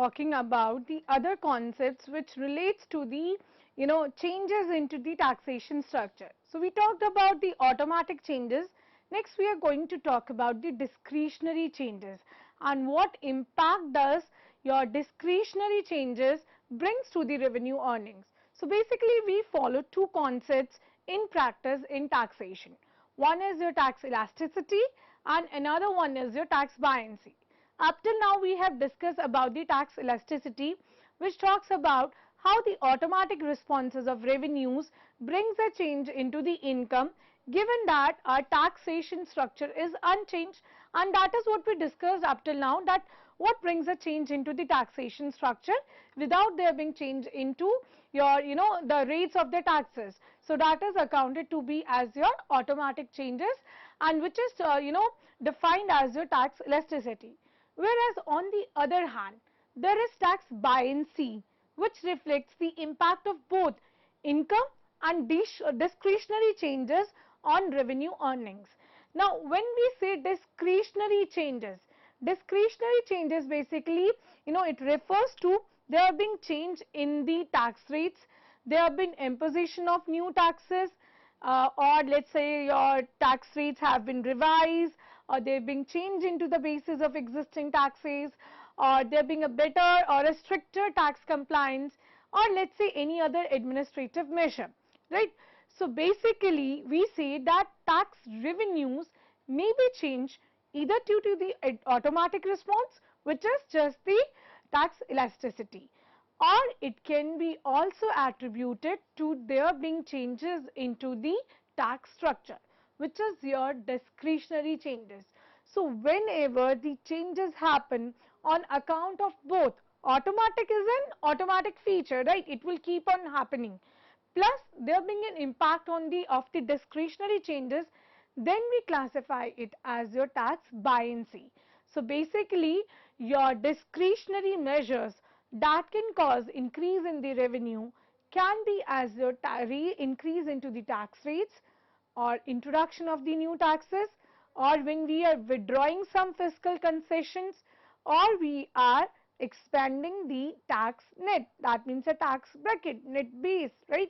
talking about the other concepts which relates to the changes into the taxation structure. So we talked about the automatic changes. Next we are going to talk about the discretionary changes and what impact does your discretionary changes brings to the revenue earnings. So basically we follow two concepts in practice in taxation. One is your tax elasticity and another one is your tax buoyancy. Up till now we have discussed about the tax elasticity, which talks about how the automatic responses of revenues brings a change into the income given that our taxation structure is unchanged, and that is what we discussed up till now, that what brings a change into the taxation structure without there being change into your the rates of the taxes. So that is accounted to be as your automatic changes, and which is defined as your tax elasticity. Whereas on the other hand, there is tax buoyancy, which reflects the impact of both income and discretionary changes on revenue earnings. Now when we say discretionary changes basically it refers to there have been change in the tax rates, there have been imposition of new taxes, or let's say your tax rates have been revised, or they're being changed into the basis of existing taxes, or there being a better or a stricter tax compliance, or let's say any other administrative measure, right? So basically we say that tax revenues may be changed either due to the automatic response, which is just the tax elasticity, or it can be also attributed to there being changes into the tax structure, which is your discretionary changes. So whenever the changes happen on account of both, automatic is an automatic feature, right? It will keep on happening. Plus there being an impact on the discretionary changes, then we classify it as your tax buoyancy. So basically your discretionary measures that can cause increase in the revenue can be as your increase into the tax rates, or introduction of the new taxes, or when we are withdrawing some fiscal concessions, or we are expanding the tax net, that means a tax bracket, net base, right?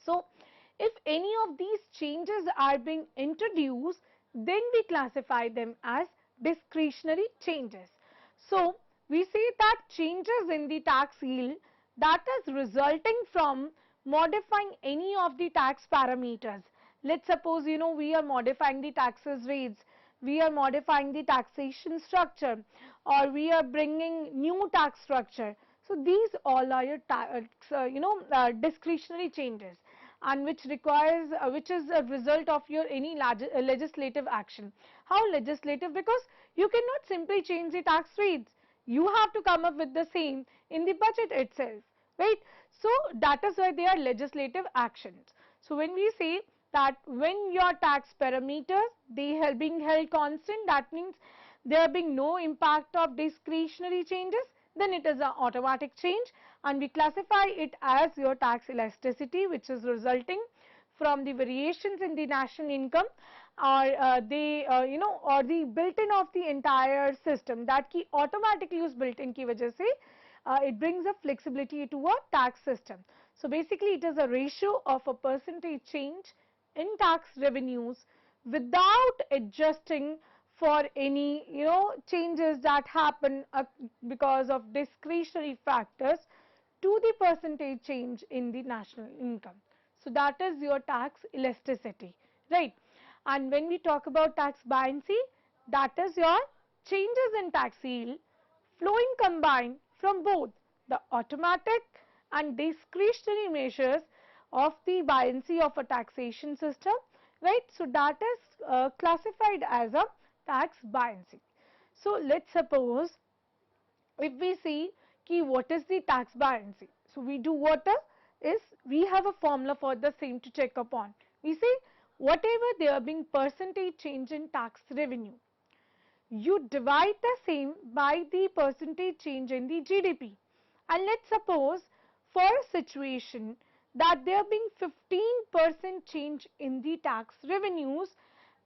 So if any of these changes are being introduced, then we classify them as discretionary changes. So we say that changes in the tax yield that is resulting from modifying any of the tax parameters. Let's suppose we are modifying the taxes rates, we are modifying the taxation structure, or we are bringing new tax structure. So these all are your discretionary changes, and which requires which is a result of your any legislative action. How legislative? Because you cannot simply change the tax rates, you have to come up with the same in the budget itself, right? So that is why they are legislative actions. So when we say that when your tax parameters they are being held constant, that means there being no impact of discretionary changes, then it is an automatic change, and we classify it as your tax elasticity, which is resulting from the variations in the national income, or or the built-in of the entire system, that ki automatically use built-in ki wajah se it brings a flexibility to a tax system. So basically it is a ratio of a percentage change in tax revenues without adjusting for any changes that happen because of discretionary factors to the percentage change in the national income. So that is your tax elasticity, right? And when we talk about tax buoyancy, that is your changes in tax yield flowing combined from both the automatic and discretionary measures of the buoyancy of a taxation system, right? So that is classified as a tax buoyancy. So let's suppose if we see ki what is the tax buoyancy. So we do what is we have a formula for the same to check upon. We say whatever there being percentage change in tax revenue, you divide the same by the percentage change in the GDP. And let's suppose for a situation that there being 15% change in the tax revenues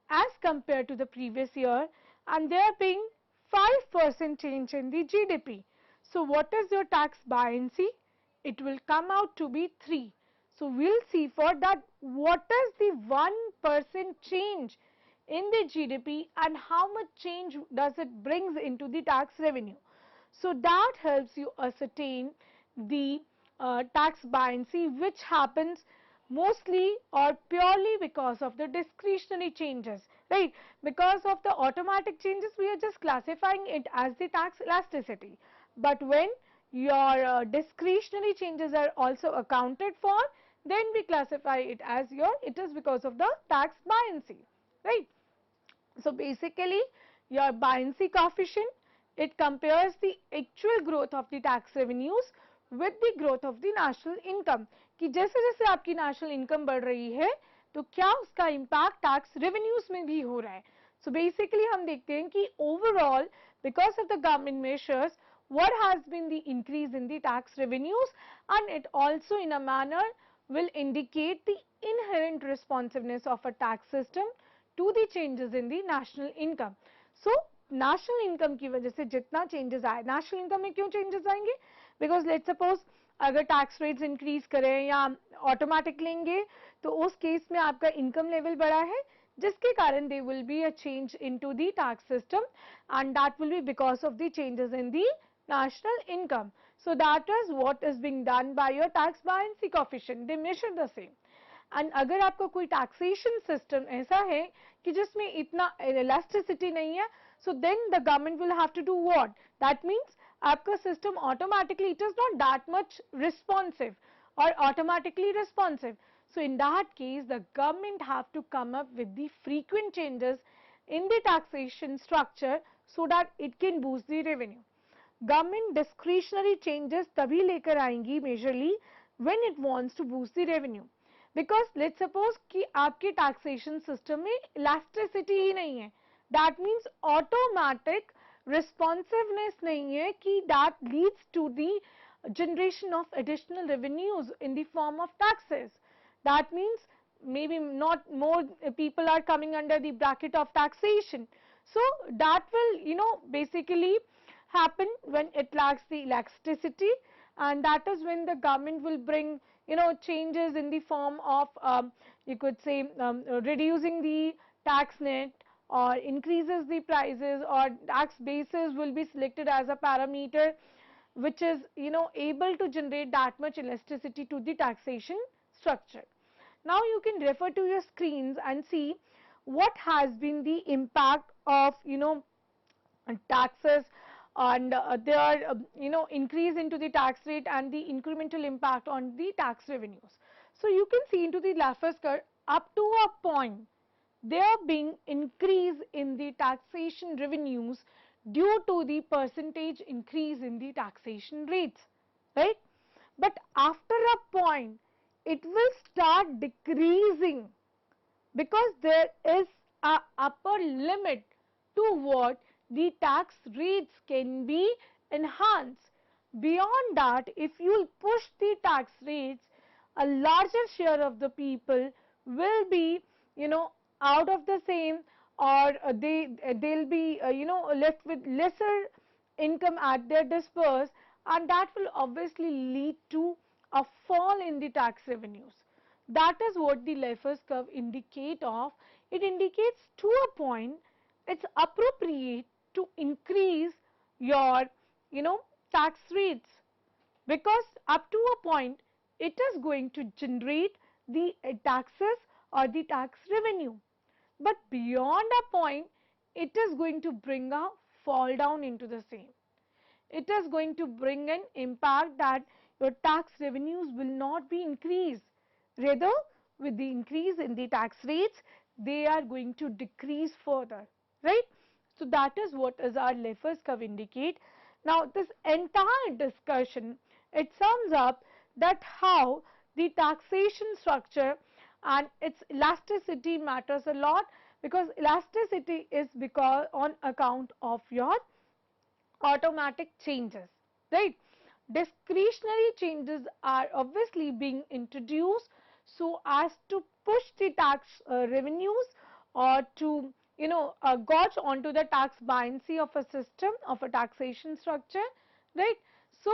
as compared to the previous year, and there being 5% change in the GDP. So what is your tax buoyancy? It will come out to be 3. So we'll see for that what is the 1% change in the GDP and how much change does it brings into the tax revenue. So that helps you ascertain the tax buoyancy, which happens mostly or purely because of the discretionary changes, right? Because of the automatic changes, we are just classifying it as the tax elasticity. But when your discretionary changes are also accounted for, then we classify it as it is because of the tax buoyancy, right? So basically your buoyancy coefficient, it compares the actual growth of the tax revenues with the growth of the national income, कि जैसे जैसे आपकी national income बढ़ रही है तो क्या उसका impact tax revenues में भी हो रहा है. So basically हम देखते हैं कि overall because of the government measures what has been the increase in the tax revenues, and it also in a manner will indicate the inherent responsiveness of a tax system to the changes in the national income. So national income की वजह से जितना changes आए, national income में क्यों changes आएंगे? Because let's suppose अगर tax rates increase करें या automatic लेंगे तो उस case में आपका income level बढ़ा है, जिसके कारण there will be a change into the tax system, and that will be because of the changes in the national income. So that is what is being done by your tax buoyancy coefficient. They measure the same. And अगर आपका कोई taxation system ऐसा है कि जिसमें इतना elasticity नहीं है, so then the government will have to do what, that means आपका system automatically it is not that much responsive or automatically responsive. So in that case the government have to come up with the frequent changes in the taxation structure so that it can boost the revenue. Government discretionary changes तभी लेकर आएंगी majorly when it wants to boost the revenue. Because let suppose कि आपके taxation system में elasticity ही नहीं है, that means automatic responsiveness नहीं है कि that leads to the generation of additional revenues in the form of taxes. That means maybe not more people are coming under the bracket of taxation. So that will basically happen when it lacks the elasticity, and that is when the government will bring changes in the form of you could say reducing the tax net or increases the prices, or tax basis will be selected as a parameter which is able to generate that much elasticity to the taxation structure. Now you can refer to your screens and see what has been the impact of taxes and their increase into the tax rate and the incremental impact on the tax revenues. So you can see into the Laffer's curve up to a point there being increase in the taxation revenues due to the percentage increase in the taxation rates, right? But after a point it will start decreasing because there is a upper limit to what the tax rates can be enhanced. Beyond that, if you push the tax rates, a larger share of the people will be out of the same, or they'll be left with lesser income at their disperse, and that will obviously lead to a fall in the tax revenues. That is what the Laffer's curve indicate of. It indicates to a point it's appropriate to increase your tax rates, because up to a point it is going to generate the taxes or the tax revenue, but beyond a point it is going to bring a fall down into the same. It is going to bring an impact that your tax revenues will not be increased, rather with the increase in the tax rates they are going to decrease further, right? So that is what is our Laffer's curve indicate. Now this entire discussion, it sums up that how the taxation structure and its elasticity matters a lot, because elasticity is because on account of your automatic changes, right? Discretionary changes are obviously being introduced so as to push the tax revenues or to gauge onto the tax buoyancy of a system of a taxation structure, right? So,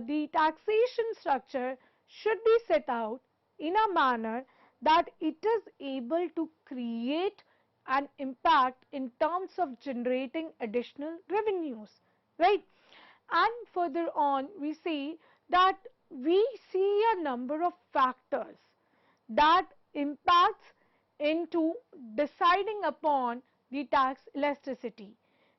the taxation structure should be set out in a manner that it is able to create an impact in terms of generating additional revenues, right? And further on, we see that we see a number of factors that impacts into deciding upon the tax elasticity.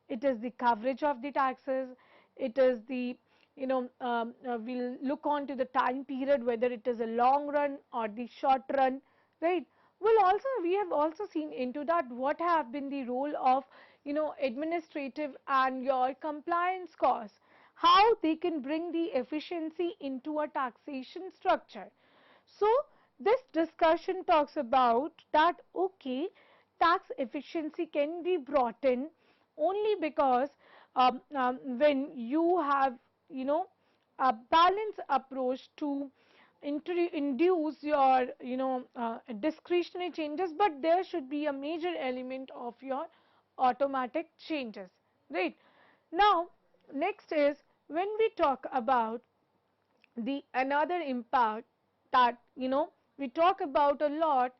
It is the coverage of the taxes, it is the we'll look on to the time period, whether it is a long run or the short run, right? We have also seen into that what have been the role of administrative and your compliance costs, how they can bring the efficiency into a taxation structure. So this discussion talks about that, okay, tax efficiency can be brought in only because when you have a balanced approach to induce your discretionary changes, but there should be a major element of your automatic changes, right? Now next is when we talk about the another impact that we talk about a lot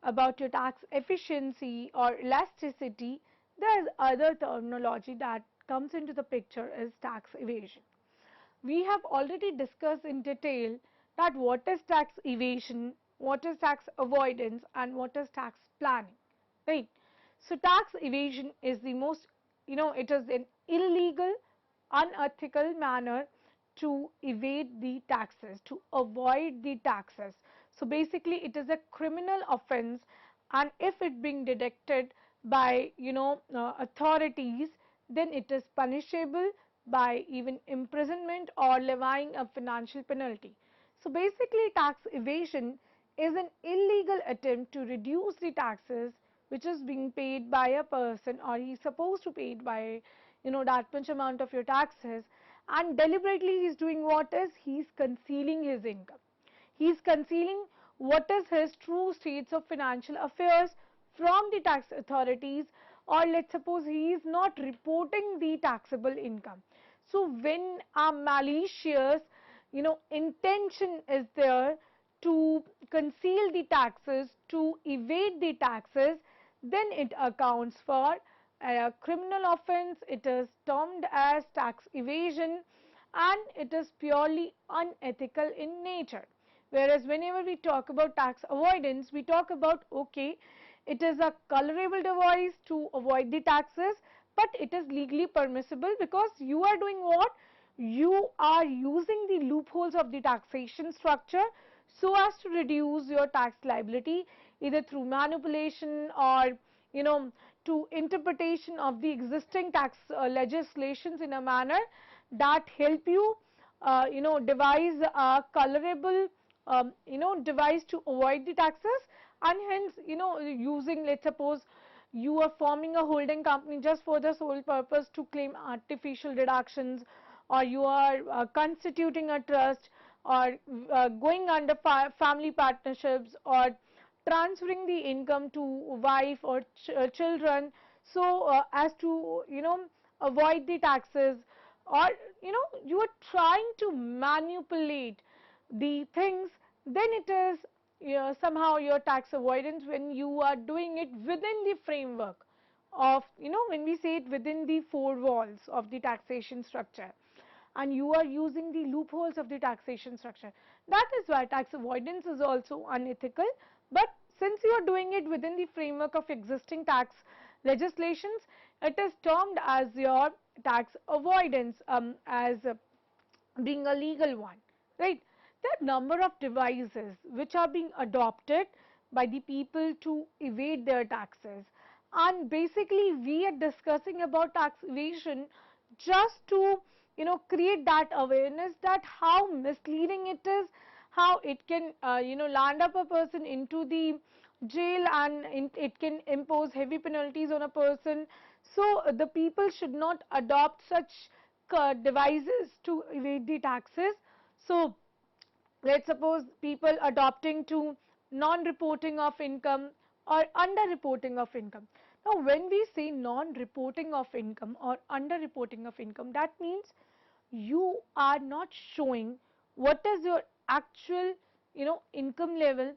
about your tax efficiency or elasticity. There is other terminology that comes into the picture is tax evasion. We have already discussed in detail that what is tax evasion, what is tax avoidance, and what is tax planning, right? So tax evasion is the most, it is an illegal, unethical manner to evade the taxes, to avoid the taxes. So basically it is a criminal offense, and if it being detected by authorities, then it is punishable by even imprisonment or levying a financial penalty. So basically tax evasion is an illegal attempt to reduce the taxes which is being paid by a person, or he is supposed to pay it by that much amount of your taxes, and deliberately he is doing what is, he is concealing his income. He is concealing what is his true states of financial affairs from the tax authorities, or let's suppose he is not reporting the taxable income. So when a malicious intention is there to conceal the taxes, to evade the taxes, then it accounts for a criminal offense. It is termed as tax evasion, and it is purely unethical in nature. Whereas whenever we talk about tax avoidance, we talk about, okay, it is a colorable device to avoid the taxes, but it is legally permissible because you are doing what? You are using the loopholes of the taxation structure so as to reduce your tax liability, either through manipulation or to interpretation of the existing tax legislations in a manner that help you devise a colorable device to avoid the taxes, and hence using, let's suppose you are forming a holding company just for the sole purpose to claim artificial deductions, or you are constituting a trust, or going under family partnerships, or transferring the income to wife or children, so as to avoid the taxes, or you are trying to manipulate the things, then it is somehow your tax avoidance when you are doing it within the framework of when we say it within the four walls of the taxation structure, and you are using the loopholes of the taxation structure. That is why tax avoidance is also unethical. But since you are doing it within the framework of existing tax legislations, it is termed as your tax avoidance, as being a legal one, right? There are number of devices which are being adopted by the people to evade their taxes, and basically we are discussing about tax evasion just to create that awareness that how misleading it is, how it can land up a person into the jail, and it can impose heavy penalties on a person. So the people should not adopt such devices to evade the taxes. So let's suppose people adopting to non-reporting of income or under-reporting of income. Now when we say non-reporting of income or under-reporting of income, that means you are not showing what is your actual, income level,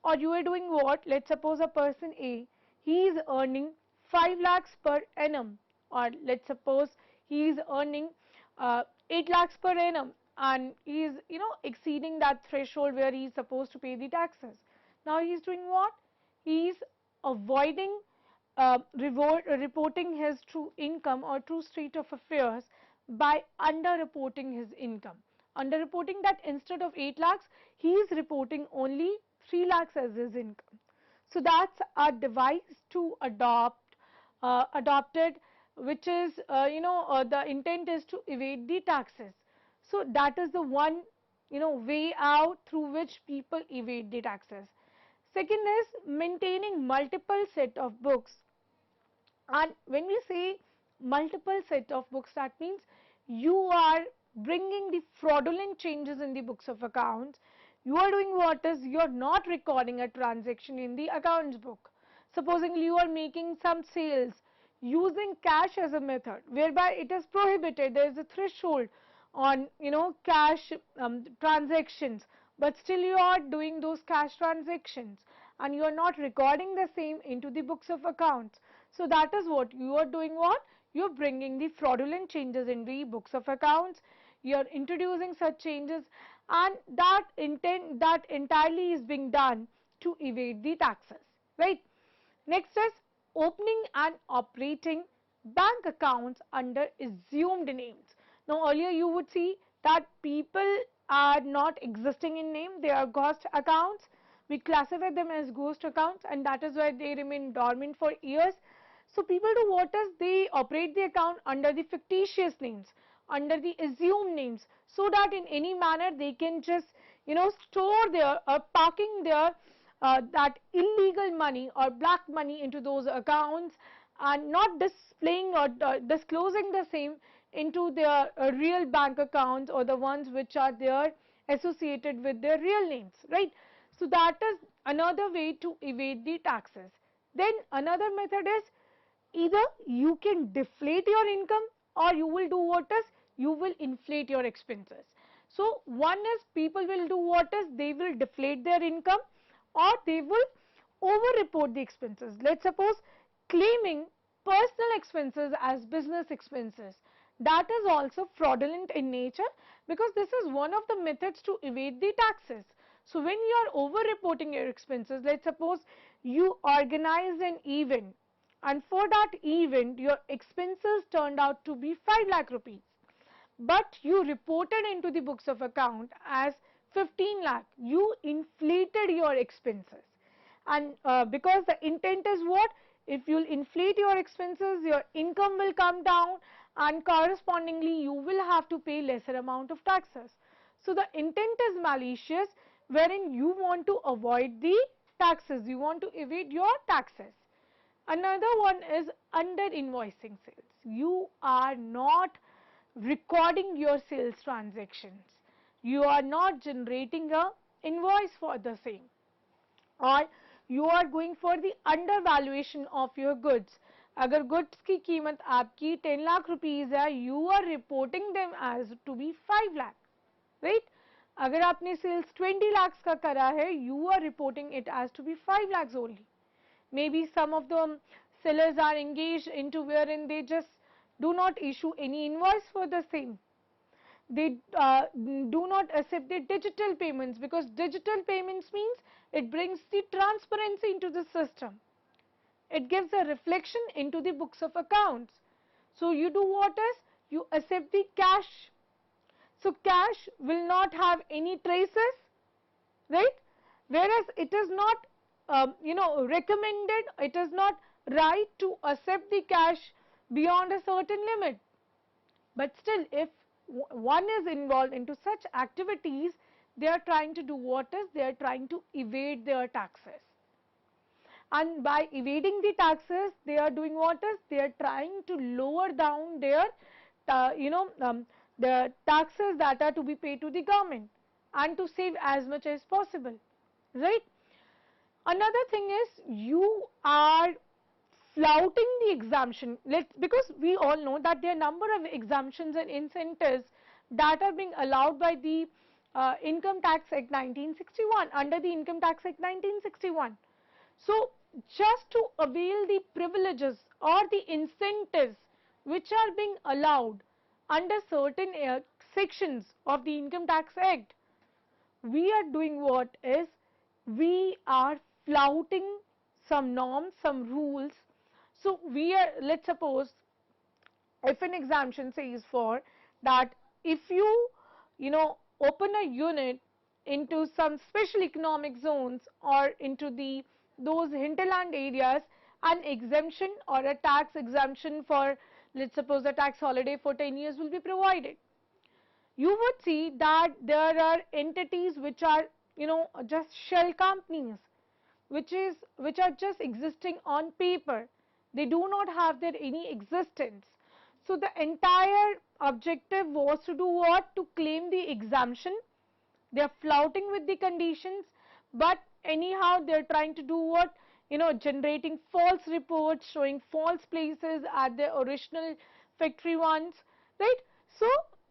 or you are doing what? Let's suppose a person A, he is earning 5 lakhs per annum, or let's suppose he is earning 8 lakhs per annum, and he is, exceeding that threshold where he is supposed to pay the taxes. Now he is doing what? He is avoiding reporting his true income or true state of affairs by underreporting his income. Underreporting that instead of 8 lakhs, he is reporting only 3 lakhs as his income. So that's a device to adopted, which is, the intent is to evade the taxes. So that is the one, way out through which people evade the taxes. Second is maintaining multiple set of books. And when we say multiple set of books, that means you are bringing the fraudulent changes in the books of accounts. You are doing what is, you are not recording a transaction in the accounts book. Supposing you are making some sales using cash as a method, whereby it is prohibited, there is a threshold on, cash transactions, but still you are doing those cash transactions and you are not recording the same into the books of accounts. So that is what you are doing. What you are bringing the fraudulent changes in the books of accounts. You are introducing such changes, and that entirely is being done to evade the taxes, right? Next is opening and operating bank accounts under assumed names. Now earlier you would see that people are not existing in name, they are ghost accounts. We classify them as ghost accounts, and that is why they remain dormant for years. So people do what is, they operate the account under the fictitious names, under the assumed names, so that in any manner they can just, store their or parking their that illegal money or black money into those accounts, and not displaying or disclosing the same into their real bank accounts, or the ones which are there associated with their real names, right? So that is another way to evade the taxes. Then another method is, either you can deflate your income, or you will do what is, you will inflate your expenses. So one is, people will do what is, they will deflate their income, or they will over report the expenses. Let's suppose claiming personal expenses as business expenses, that is also fraudulent in nature, because this is one of the methods to evade the taxes. So when you are over reporting your expenses, let's suppose you organize an event, and for that event your expenses turned out to be 5 lakh rupees, but you reported into the books of account as 15 lakh, you inflated your expenses. And because the intent is what, if you inflate your expenses, your income will come down, and correspondingly you will have to pay lesser amount of taxes. So the intent is malicious, wherein you want to avoid the taxes, you want to evade your taxes. Another one is under invoicing sales. You are not recording your sales transactions. You are not generating a invoice for the same, or you are going for the undervaluation of your goods. अगर goods की कीमत आपकी 10 lakh rupees है, you are reporting them as to be 5 lakh, right? अगर आपने sales 20 lakhs का करा है, you are reporting it as to be 5 lakhs only. Maybe some of the sellers are engaged into wherein they just do not issue any invoice for the same. They do not accept the digital payments, because digital payments means it brings the transparency into the system. It gives a reflection into the books of accounts. So you do what is, you accept the cash. So cash will not have any traces, right? Whereas it is not recommended, it is not right to accept the cash beyond a certain limit. But still, if one is involved into such activities, they are trying to do what is, they are trying to evade their taxes. And by evading the taxes, they are doing what is, they are trying to lower down their the taxes that are to be paid to the government, and to save as much as possible, right? Another thing is, you are flouting the exemption, because we all know that there are number of exemptions and incentives that are being allowed by the Income Tax Act 1961, under the Income Tax Act 1961. So, just to avail the privileges or the incentives which are being allowed under certain sections of the Income Tax Act, we are doing what is, we are flouting some norms, some rules. So, we are, let's suppose, if an exemption says for that, if you open a unit into some special economic zones or into those hinterland areas, an exemption or a tax exemption for, let's suppose, a tax holiday for 10 years will be provided. You would see that there are entities which are just shell companies, which are just existing on paper. They do not have their any existence. So the entire objective was to do what? To claim the exemption. They are flouting with the conditions, but anyhow they are trying to do what? Generating false reports, showing false places at the original factory ones, right? So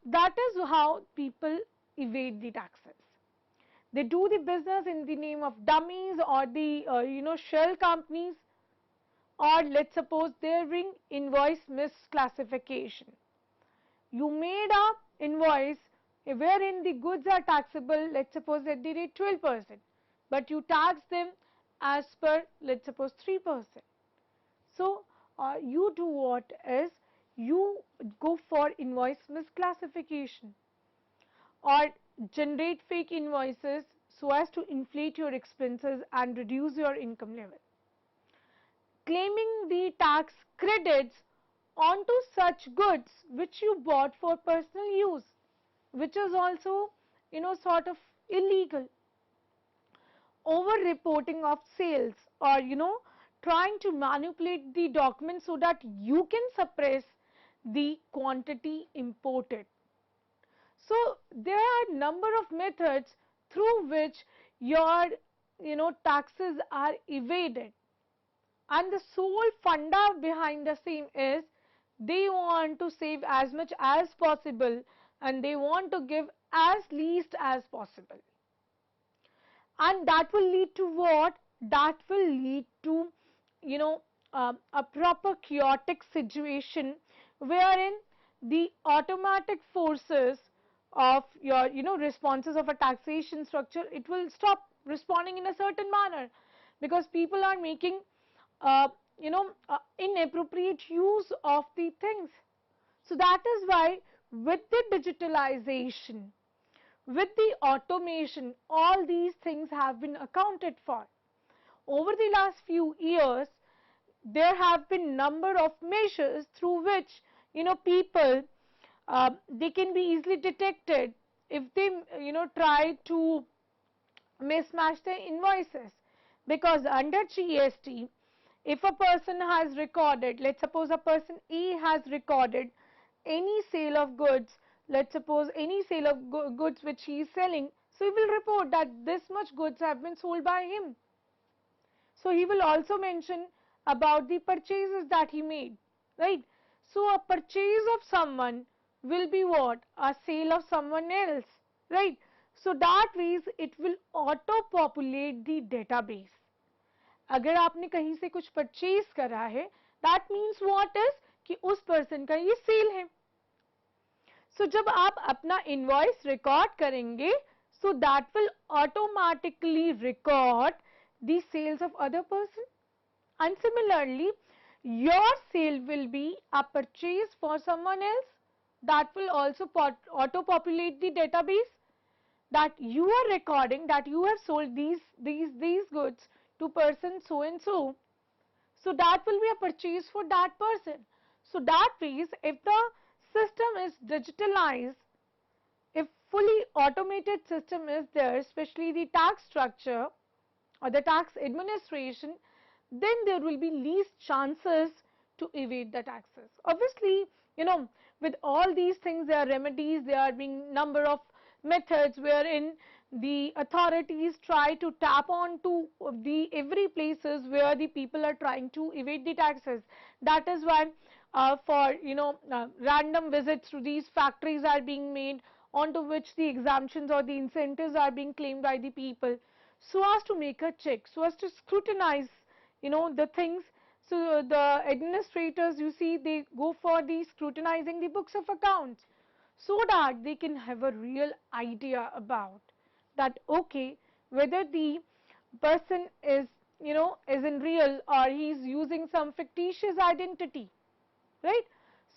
that is how people evade the taxes. They do the business in the name of dummies or the shell companies, or let's suppose they're doing invoice misclassification. You made a invoice wherein the goods are taxable, let's suppose at the rate 12%, but you tax them as per, let's suppose, 3%. So you do what is, you go for invoice misclassification or generate fake invoices so as to inflate your expenses and reduce your income level. Claiming the tax credits onto such goods which you bought for personal use, which is also sort of illegal. Over reporting of sales, or trying to manipulate the documents so that you can suppress the quantity imported. So there are number of methods through which your taxes are evaded, and the sole funda behind the same is they want to save as much as possible and they want to give as least as possible. And that will lead to what? That will lead to a proper chaotic situation wherein the automatic forces of your responses of a taxation structure, it will stop responding in a certain manner, because people are making inappropriate use of the things. So that is why with the digitalization, with the automation, all these things have been accounted for. Over the last few years, there have been number of measures through which people they can be easily detected if they try to mismatch their invoices, because under GST, if a person has recorded, let's suppose a person A has recorded any sale of goods, let's suppose any sale of goods which he is selling, so he will report that this much goods have been sold by him. So he will also mention about the purchases that he made, right? So a purchase of someone will be what? A sale of someone else, right? So that ways it will auto populate the database. अगर आपने कहीं से कुछ purchase करा है, that means what is कि उस person का ये सेल है. So जब आप अपना इनवॉइस रिकॉर्ड करेंगे, so that will automatically record the sales of other person, and similarly your sale will be a purchase for someone else. That will also auto populate the database, that you are recording that you have sold these goods to person so and so. So that will be a purchase for that person. So that means if the system is digitalized, if fully automated system is there, especially the tax structure or the tax administration, then there will be least chances to evade the taxes. Obviously, with all these things, there are remedies, there are being number of methods wherein the authorities try to tap on to the every places where the people are trying to evade the taxes. That is why for random visits to these factories are being made, onto which the exemptions or the incentives are being claimed by the people, so as to make a check, so as to scrutinize the things. So the administrators, you see, they go for the scrutinizing the books of accounts, so that they can have a real idea about that, okay, whether the person is is in real, or he's using some fictitious identity, right?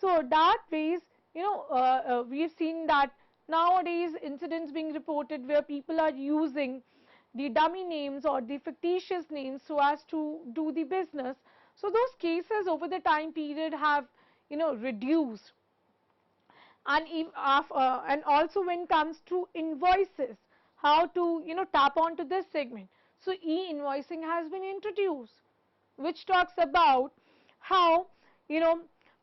So that ways, we've seen that nowadays incidents being reported where people are using the dummy names or the fictitious names so as to do the business. So those cases over the time period have reduced. And and also when it comes to invoices, how to tap onto this segment. So e-invoicing has been introduced, which talks about how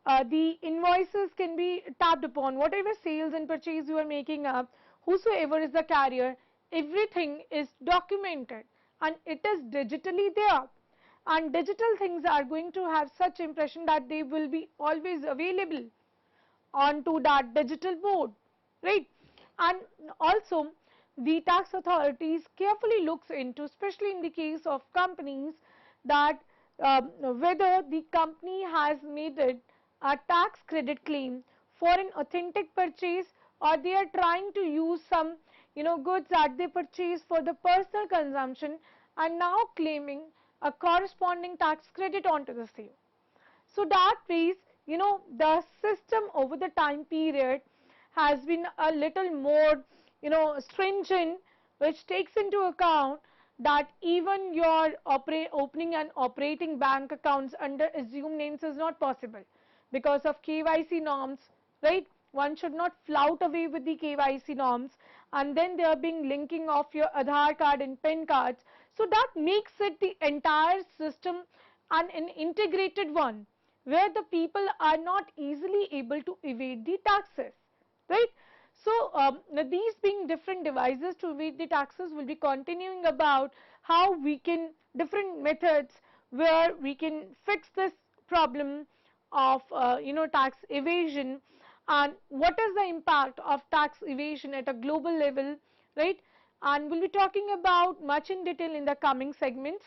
the invoices can be tapped upon. Whatever sales and purchase you are making up, whosoever is the carrier, everything is documented and it is digitally there. And digital things are going to have such impression that they will be always available onto that digital board, right? And also the tax authorities carefully looks into, especially in the case of companies, that whether the company has made it a tax credit claim for an authentic purchase, or they are trying to use some goods that they purchase for the personal consumption and now claiming a corresponding tax credit onto the same. So that ways, the system over the time period has been a little more, stringent, which takes into account that even your opening and operating bank accounts under assumed names is not possible because of KYC norms, right? One should not flout away with the KYC norms, and then they are being linking of your Aadhaar card and PIN cards. So that makes it the entire system an integrated one, where the people are not easily able to evade the taxes, right? So these being different devices to evade the taxes, will be continuing about how we can, different methods where we can fix this problem of tax evasion, and what is the impact of tax evasion at a global level, right? And we'll be talking about much in detail in the coming segments.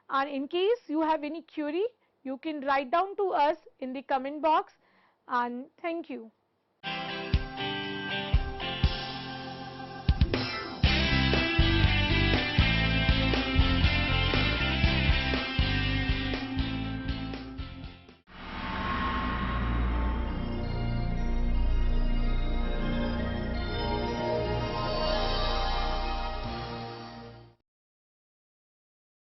And in case you have any query, you can write down to us in the comment box. And thank you.